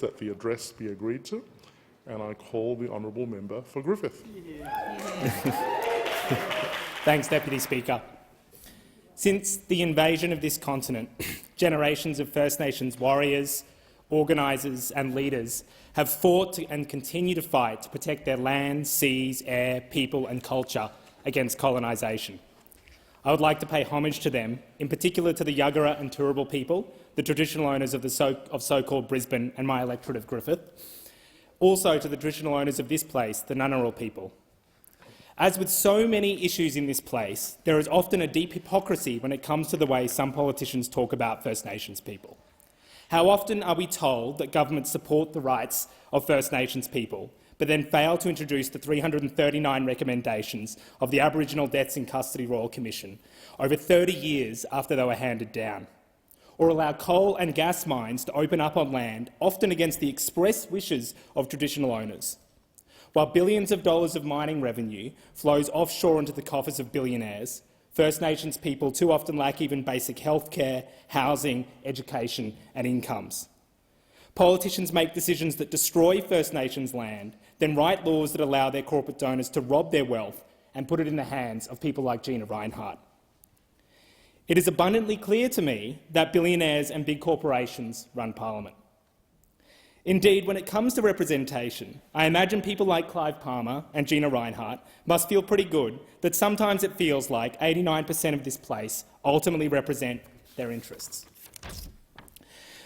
that the address be agreed to, and I call the honourable member for Griffith. Thanks, Deputy Speaker. Since the invasion of this continent, generations of First Nations warriors, organisers and leaders have fought and continue to fight to protect their land, seas, air, people and culture against colonisation. I would like to pay homage to them, in particular to the Yuggera and Turrbal people, the traditional owners of so-called Brisbane and my electorate of Griffith, also to the traditional owners of this place, the Ngunnawal people. As with so many issues in this place, there is often a deep hypocrisy when it comes to the way some politicians talk about First Nations people. How often are we told that governments support the rights of First Nations people, but then fail to introduce the 339 recommendations of the Aboriginal Deaths in Custody Royal Commission over 30 years after they were handed down? Or allow coal and gas mines to open up on land, often against the express wishes of traditional owners? While billions of dollars of mining revenue flows offshore into the coffers of billionaires, First Nations people too often lack even basic health care, housing, education and incomes. Politicians make decisions that destroy First Nations land, then write laws that allow their corporate donors to rob their wealth and put it in the hands of people like Gina Rinehart. It is abundantly clear to me that billionaires and big corporations run Parliament. Indeed, when it comes to representation, I imagine people like Clive Palmer and Gina Rinehart must feel pretty good that sometimes it feels like 89% of this place ultimately represent their interests.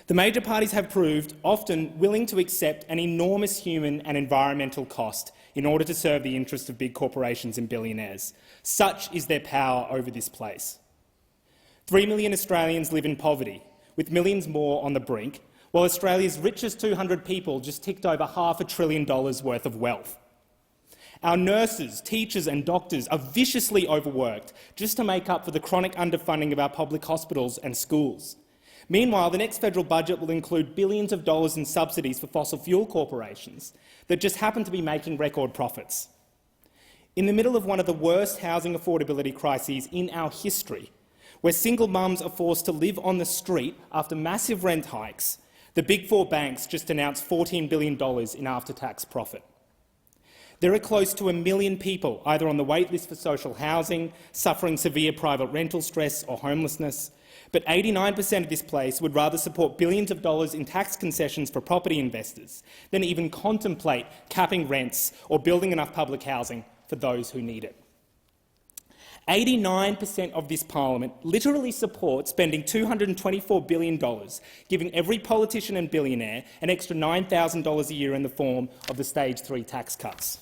The major parties have proved often willing to accept an enormous human and environmental cost in order to serve the interests of big corporations and billionaires. Such is their power over this place. 3 million Australians live in poverty, with millions more on the brink, while Australia's richest 200 people just ticked over $500 billion worth of wealth. Our nurses, teachers and doctors are viciously overworked just to make up for the chronic underfunding of our public hospitals and schools. Meanwhile, the next federal budget will include billions of dollars in subsidies for fossil fuel corporations that just happen to be making record profits. In the middle of one of the worst housing affordability crises in our history, where single mums are forced to live on the street after massive rent hikes, the Big Four banks just announced $14 billion in after-tax profit. There are close to 1 million people either on the wait list for social housing, suffering severe private rental stress or homelessness, but 89% of this place would rather support billions of dollars in tax concessions for property investors than even contemplate capping rents or building enough public housing for those who need it. 89% of this parliament literally supports spending $224 billion, giving every politician and billionaire an extra $9,000 a year in the form of the Stage 3 tax cuts.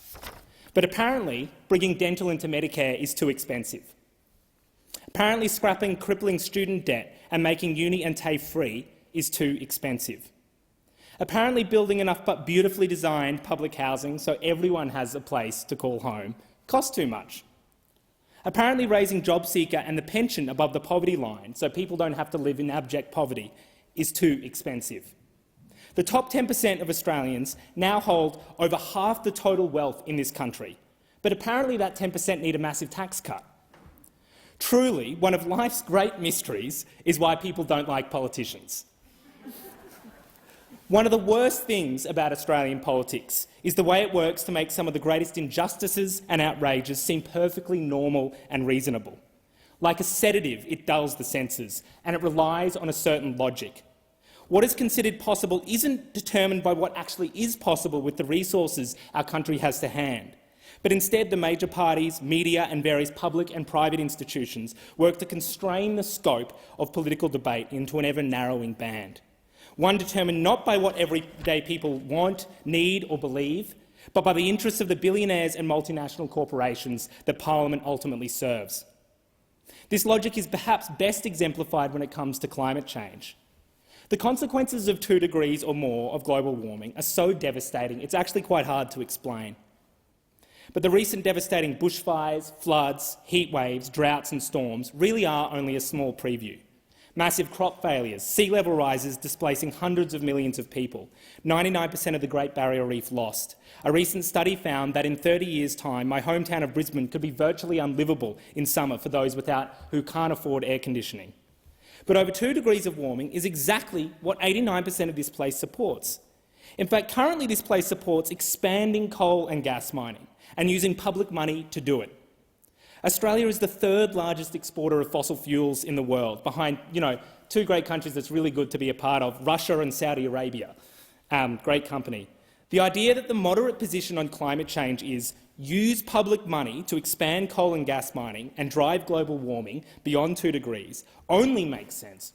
But apparently, bringing dental into Medicare is too expensive. Apparently, scrapping crippling student debt and making uni and TAFE free is too expensive. Apparently, building enough but beautifully designed public housing so everyone has a place to call home costs too much. Apparently, raising JobSeeker and the pension above the poverty line so people don't have to live in abject poverty is too expensive. The top 10% of Australians now hold over half the total wealth in this country, but apparently that 10% need a massive tax cut. Truly, one of life's great mysteries is why people don't like politicians. One of the worst things about Australian politics is the way it works to make some of the greatest injustices and outrages seem perfectly normal and reasonable. Like a sedative, it dulls the senses, and it relies on a certain logic. What is considered possible isn't determined by what actually is possible with the resources our country has to hand, but instead the major parties, media and various public and private institutions work to constrain the scope of political debate into an ever-narrowing band. One determined not by what everyday people want, need or believe, but by the interests of the billionaires and multinational corporations that Parliament ultimately serves. This logic is perhaps best exemplified when it comes to climate change. The consequences of 2 degrees or more of global warming are so devastating it's actually quite hard to explain. But the recent devastating bushfires, floods, heat waves, droughts and storms really are only a small preview. Massive crop failures, sea level rises displacing hundreds of millions of people, 99% of the Great Barrier Reef lost. A recent study found that in 30 years' time, my hometown of Brisbane could be virtually unlivable in summer for those who can't afford air conditioning. But over 2 degrees of warming is exactly what 89% of this place supports. In fact, currently this place supports expanding coal and gas mining and using public money to do it. Australia is the third largest exporter of fossil fuels in the world, behind two great countries that's really good to be a part of, Russia and Saudi Arabia. Great company. The idea that the moderate position on climate change is use public money to expand coal and gas mining and drive global warming beyond 2 degrees only makes sense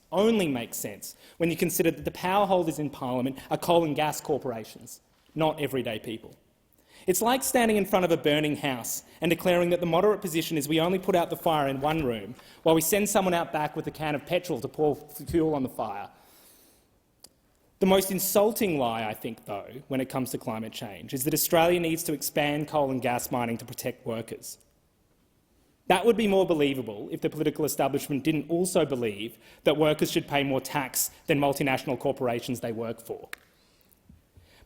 when you consider that the power holders in Parliament are coal and gas corporations, not everyday people. It's like standing in front of a burning house and declaring that the moderate position is we only put out the fire in one room while we send someone out back with a can of petrol to pour fuel on the fire. The most insulting lie, I think, though, when it comes to climate change, is that Australia needs to expand coal and gas mining to protect workers. That would be more believable if the political establishment didn't also believe that workers should pay more tax than multinational corporations they work for.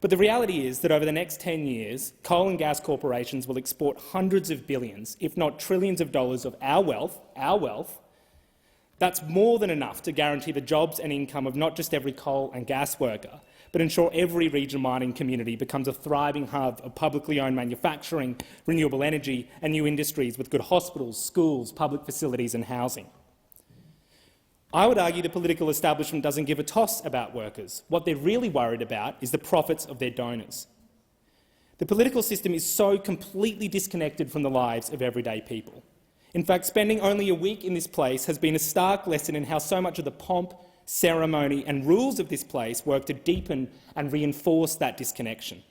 But the reality is that over the next 10 years, coal and gas corporations will export hundreds of billions, if not trillions of dollars of our wealth. That's more than enough to guarantee the jobs and income of not just every coal and gas worker, but ensure every regional mining community becomes a thriving hub of publicly owned manufacturing, renewable energy and new industries with good hospitals, schools, public facilities and housing. I would argue the political establishment doesn't give a toss about workers. What they're really worried about is the profits of their donors. The political system is so completely disconnected from the lives of everyday people. In fact, spending only a week in this place has been a stark lesson in how so much of the pomp, ceremony and rules of this place work to deepen and reinforce that disconnection.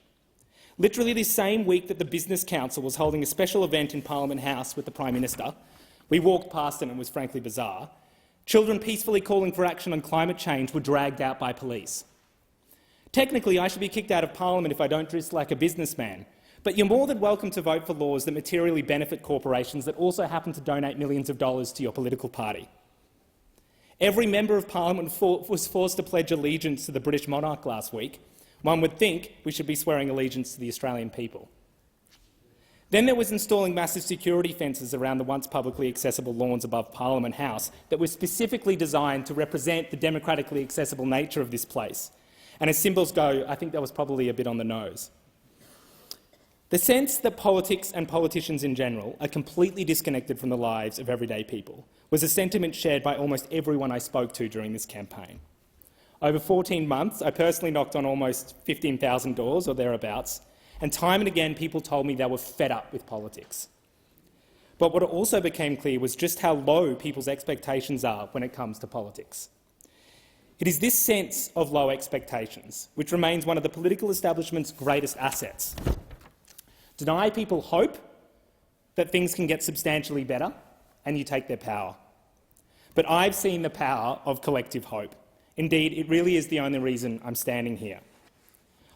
Literally this same week that the Business Council was holding a special event in Parliament House with the Prime Minister, we walked past it and it was frankly bizarre, children peacefully calling for action on climate change were dragged out by police. Technically, I should be kicked out of Parliament if I don't dress like a businessman, but you're more than welcome to vote for laws that materially benefit corporations that also happen to donate millions of dollars to your political party. Every member of Parliament was forced to pledge allegiance to the British monarch last week. One would think we should be swearing allegiance to the Australian people. Then there was installing massive security fences around the once publicly accessible lawns above Parliament House that were specifically designed to represent the democratically accessible nature of this place. And as symbols go, I think that was probably a bit on the nose. The sense that politics and politicians in general are completely disconnected from the lives of everyday people was a sentiment shared by almost everyone I spoke to during this campaign. Over 14 months, I personally knocked on almost 15,000 doors or thereabouts, and time and again people told me they were fed up with politics. But what also became clear was just how low people's expectations are when it comes to politics. It is this sense of low expectations which remains one of the political establishment's greatest assets. Deny people hope that things can get substantially better, and you take their power. But I've seen the power of collective hope. Indeed, it really is the only reason I'm standing here.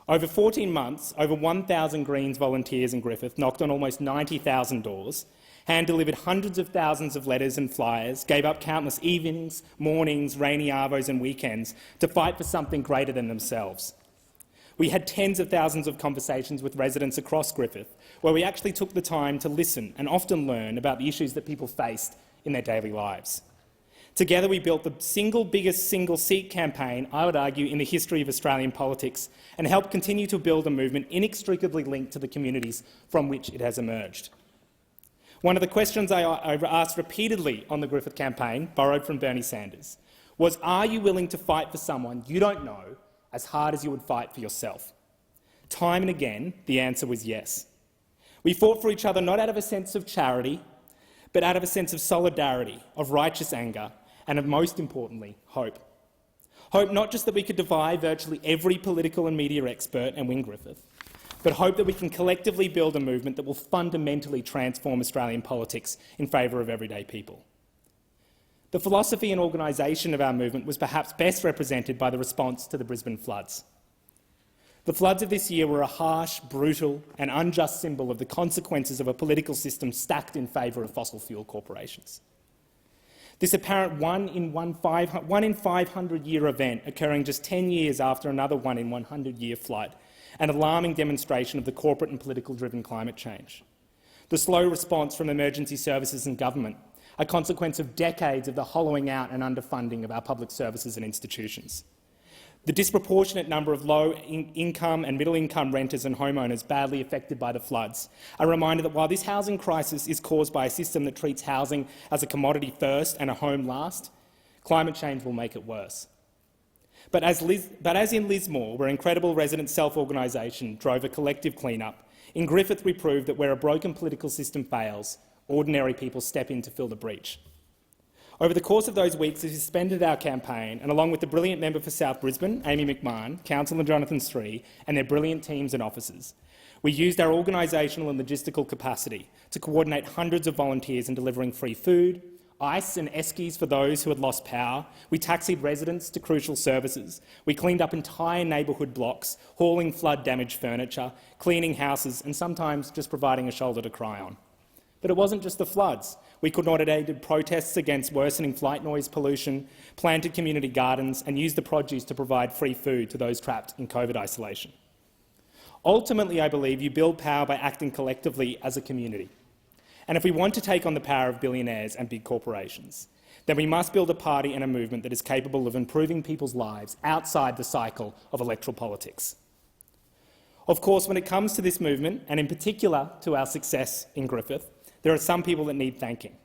Over 14 months, over 1,000 Greens volunteers in Griffith knocked on almost 90,000 doors, hand-delivered hundreds of thousands of letters and flyers, gave up countless evenings, mornings, rainy arvos and weekends to fight for something greater than themselves. We had tens of thousands of conversations with residents across Griffith, where we actually took the time to listen and often learn about the issues that people faced in their daily lives. Together we built the biggest single-seat campaign, I would argue, in the history of Australian politics, and helped continue to build a movement inextricably linked to the communities from which it has emerged. One of the questions I asked repeatedly on the Griffith campaign, borrowed from Bernie Sanders, was, are you willing to fight for someone you don't know as hard as you would fight for yourself? Time and again, the answer was yes. We fought for each other not out of a sense of charity, but out of a sense of solidarity, of righteous anger, and of, most importantly, hope. Hope not just that we could defy virtually every political and media expert and win Griffith, but hope that we can collectively build a movement that will fundamentally transform Australian politics in favour of everyday people. The philosophy and organisation of our movement was perhaps best represented by the response to the Brisbane floods. The floods of this year were a harsh, brutal and unjust symbol of the consequences of a political system stacked in favour of fossil fuel corporations. This apparent 1 in 500-year event occurring just 10 years after another 1 in 100-year flood, an alarming demonstration of the corporate and political-driven climate change. The slow response from emergency services and government, a consequence of decades of the hollowing out and underfunding of our public services and institutions. The disproportionate number of low-income and middle-income renters and homeowners badly affected by the floods. A reminder that while this housing crisis is caused by a system that treats housing as a commodity first and a home last, climate change will make it worse. But as in Lismore, where incredible resident self-organisation drove a collective clean-up, in Griffith we proved that where a broken political system fails, ordinary people step in to fill the breach. Over the course of those weeks, we suspended our campaign, and along with the brilliant member for South Brisbane, Amy McMahon, Councillor Jonathan Sree, and their brilliant teams and officers, we used our organisational and logistical capacity to coordinate hundreds of volunteers in delivering free food, ice and esquis for those who had lost power. We taxied residents to crucial services. We cleaned up entire neighbourhood blocks, hauling flood-damaged furniture, cleaning houses and sometimes just providing a shoulder to cry on. But it wasn't just the floods. We coordinated protests against worsening flight noise pollution, planted community gardens and used the produce to provide free food to those trapped in COVID isolation. Ultimately, I believe you build power by acting collectively as a community. And if we want to take on the power of billionaires and big corporations, then we must build a party and a movement that is capable of improving people's lives outside the cycle of electoral politics. Of course, when it comes to this movement, and in particular to our success in Griffith, there are some people that need thanking.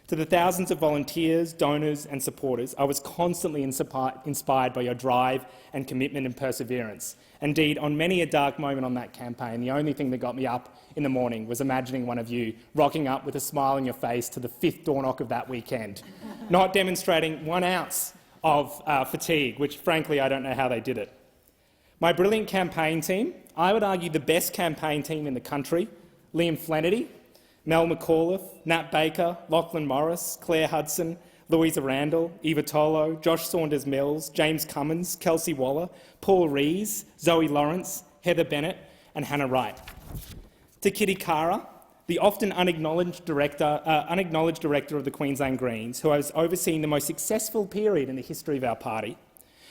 To the thousands of volunteers, donors and supporters, I was constantly inspired by your drive and commitment and perseverance. Indeed, on many a dark moment on that campaign, the only thing that got me up in the morning was imagining one of you rocking up with a smile on your face to the 5th door knock of that weekend, not demonstrating 1 ounce of fatigue, which frankly I don't know how they did it. My brilliant campaign team, I would argue the best campaign team in the country, Liam Flannery, Mel McAuliffe, Nat Baker, Lachlan Morris, Claire Hudson, Louisa Randall, Eva Tolo, Josh Saunders-Mills, James Cummins, Kelsey Waller, Paul Rees, Zoe Lawrence, Heather Bennett and Hannah Wright. To Kitty Kara, the often unacknowledged director of the Queensland Greens, who has overseen the most successful period in the history of our party.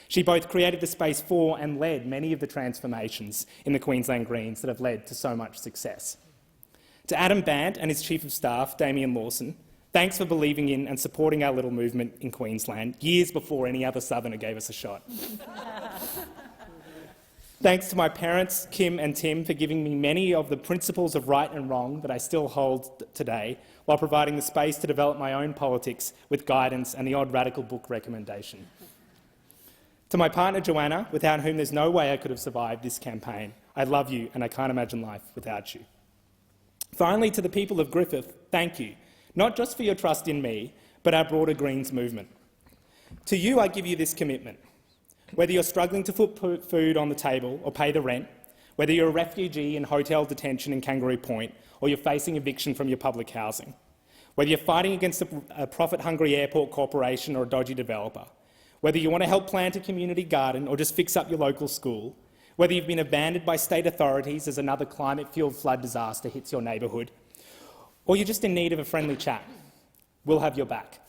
She both created the space for and led many of the transformations in the Queensland Greens that have led to so much success. To Adam Band and his Chief of Staff, Damien Lawson, thanks for believing in and supporting our little movement in Queensland years before any other Southerner gave us a shot. Thanks to my parents, Kim and Tim, for giving me many of the principles of right and wrong that I still hold today, while providing the space to develop my own politics with guidance and the odd radical book recommendation. To my partner Joanna, without whom there's no way I could have survived this campaign, I love you and I can't imagine life without you. Finally, to the people of Griffith, thank you, not just for your trust in me, but our broader Greens movement. To you, I give you this commitment. Whether you're struggling to put food on the table or pay the rent, whether you're a refugee in hotel detention in Kangaroo Point or you're facing eviction from your public housing, whether you're fighting against a profit-hungry airport corporation or a dodgy developer, whether you want to help plant a community garden or just fix up your local school, whether you've been abandoned by state authorities as another climate-fuelled flood disaster hits your neighbourhood, or you're just in need of a friendly chat, we'll have your back.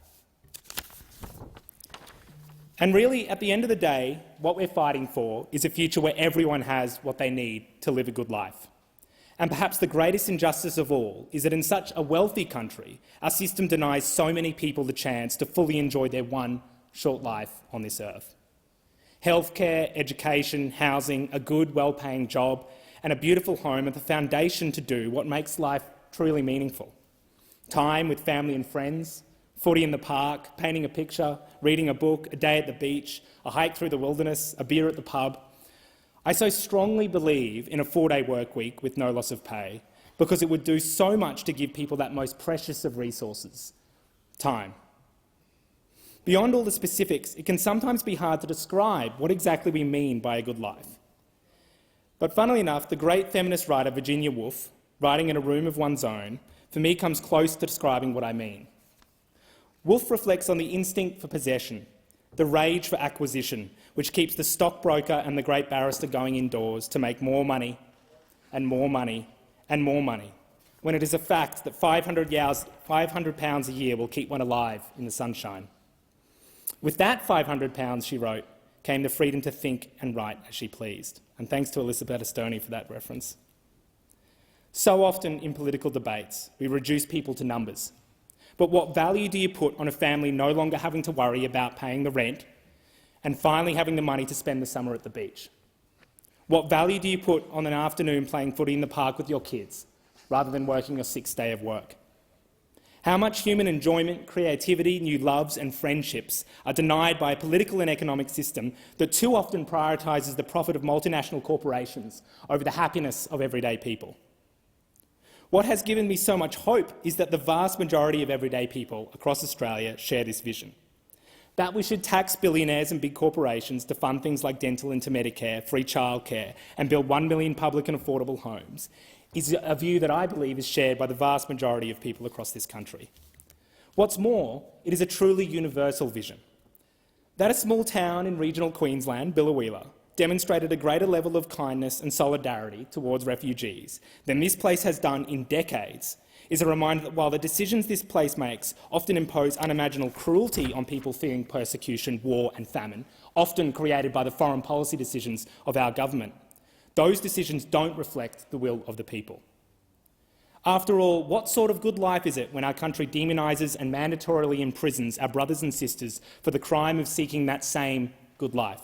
And really, at the end of the day, what we're fighting for is a future where everyone has what they need to live a good life. And perhaps the greatest injustice of all is that in such a wealthy country, our system denies so many people the chance to fully enjoy their one short life on this earth. Healthcare, education, housing, a good, well-paying job and a beautiful home are the foundation to do what makes life truly meaningful. Time with family and friends, footy in the park, painting a picture, reading a book, a day at the beach, a hike through the wilderness, a beer at the pub. I so strongly believe in a 4-day work week with no loss of pay because it would do so much to give people that most precious of resources, time. Beyond all the specifics, it can sometimes be hard to describe what exactly we mean by a good life. But funnily enough, the great feminist writer Virginia Woolf, writing in a room of one's own, for me comes close to describing what I mean. Woolf reflects on the instinct for possession, the rage for acquisition, which keeps the stockbroker and the great barrister going indoors to make more money and more money and more money, when it is a fact that £500 a year will keep one alive in the sunshine. With that £500, she wrote, came the freedom to think and write as she pleased. And thanks to Elizabeth Stoney for that reference. So often in political debates, we reduce people to numbers. But what value do you put on a family no longer having to worry about paying the rent and finally having the money to spend the summer at the beach? What value do you put on an afternoon playing footy in the park with your kids, rather than working your 6th day of work? How much human enjoyment, creativity, new loves and friendships are denied by a political and economic system that too often prioritises the profit of multinational corporations over the happiness of everyday people? What has given me so much hope is that the vast majority of everyday people across Australia share this vision. That we should tax billionaires and big corporations to fund things like dental into Medicare, free childcare and build 1 million public and affordable homes is a view that I believe is shared by the vast majority of people across this country. What's more, it is a truly universal vision. That a small town in regional Queensland, Biloela, demonstrated a greater level of kindness and solidarity towards refugees than this place has done in decades is a reminder that while the decisions this place makes often impose unimaginable cruelty on people fearing persecution, war and famine, often created by the foreign policy decisions of our government, those decisions don't reflect the will of the people. After all, what sort of good life is it when our country demonises and mandatorily imprisons our brothers and sisters for the crime of seeking that same good life?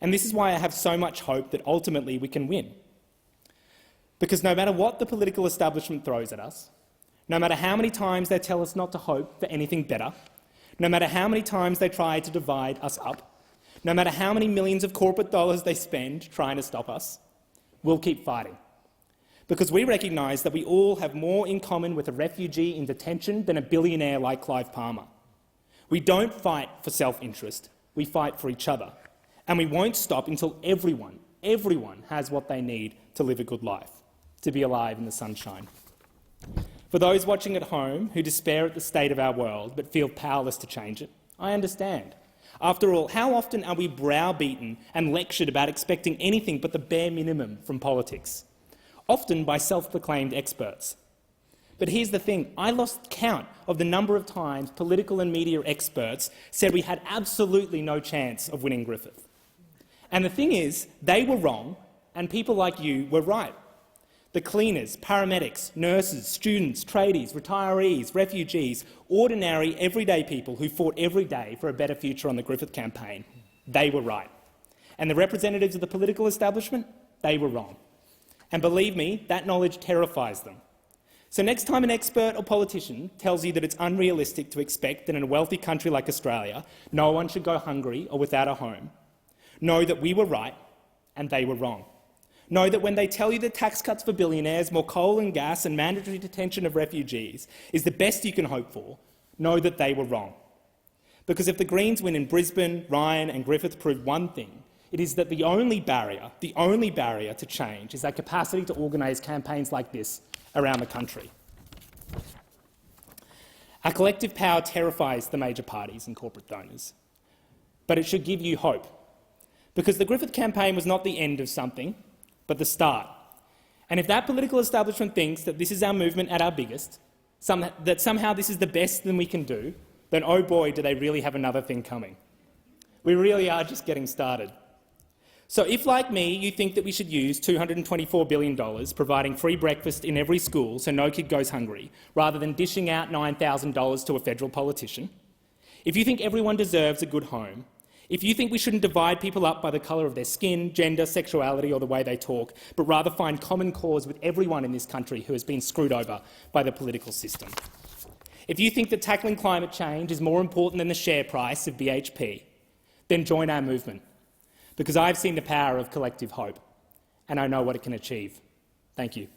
And this is why I have so much hope that ultimately we can win. Because no matter what the political establishment throws at us, no matter how many times they tell us not to hope for anything better, no matter how many times they try to divide us up, no matter how many millions of corporate dollars they spend trying to stop us, we'll keep fighting. Because we recognise that we all have more in common with a refugee in detention than a billionaire like Clive Palmer. We don't fight for self-interest, we fight for each other. And we won't stop until everyone has what they need to live a good life, to be alive in the sunshine. For those watching at home who despair at the state of our world but feel powerless to change it, I understand. After all, how often are we browbeaten and lectured about expecting anything but the bare minimum from politics? Often by self-proclaimed experts. But here's the thing, I lost count of the number of times political and media experts said we had absolutely no chance of winning Griffith. And the thing is, they were wrong and people like you were right. The cleaners, paramedics, nurses, students, tradies, retirees, refugees, ordinary, everyday people who fought every day for a better future on the Griffith campaign, they were right. And the representatives of the political establishment, they were wrong. And believe me, that knowledge terrifies them. So next time an expert or politician tells you that it's unrealistic to expect that in a wealthy country like Australia, no one should go hungry or without a home, know that we were right and they were wrong. Know that when they tell you that tax cuts for billionaires, more coal and gas and mandatory detention of refugees is the best you can hope for, know that they were wrong. Because if the Greens win in Brisbane, Ryan and Griffith prove one thing, it is that the only barrier to change is that capacity to organise campaigns like this around the country. Our collective power terrifies the major parties and corporate donors, but it should give you hope. Because the Griffith campaign was not the end of something, but the start. And if that political establishment thinks that this is our movement at our biggest, that somehow this is the best thing we can do, then oh boy, do they really have another thing coming. We really are just getting started. So if, like me, you think that we should use $224 billion providing free breakfast in every school so no kid goes hungry, rather than dishing out $9,000 to a federal politician, if you think everyone deserves a good home, if you think we shouldn't divide people up by the colour of their skin, gender, sexuality or the way they talk, but rather find common cause with everyone in this country who has been screwed over by the political system, if you think that tackling climate change is more important than the share price of BHP, then join our movement. Because I've seen the power of collective hope, and I know what it can achieve. Thank you.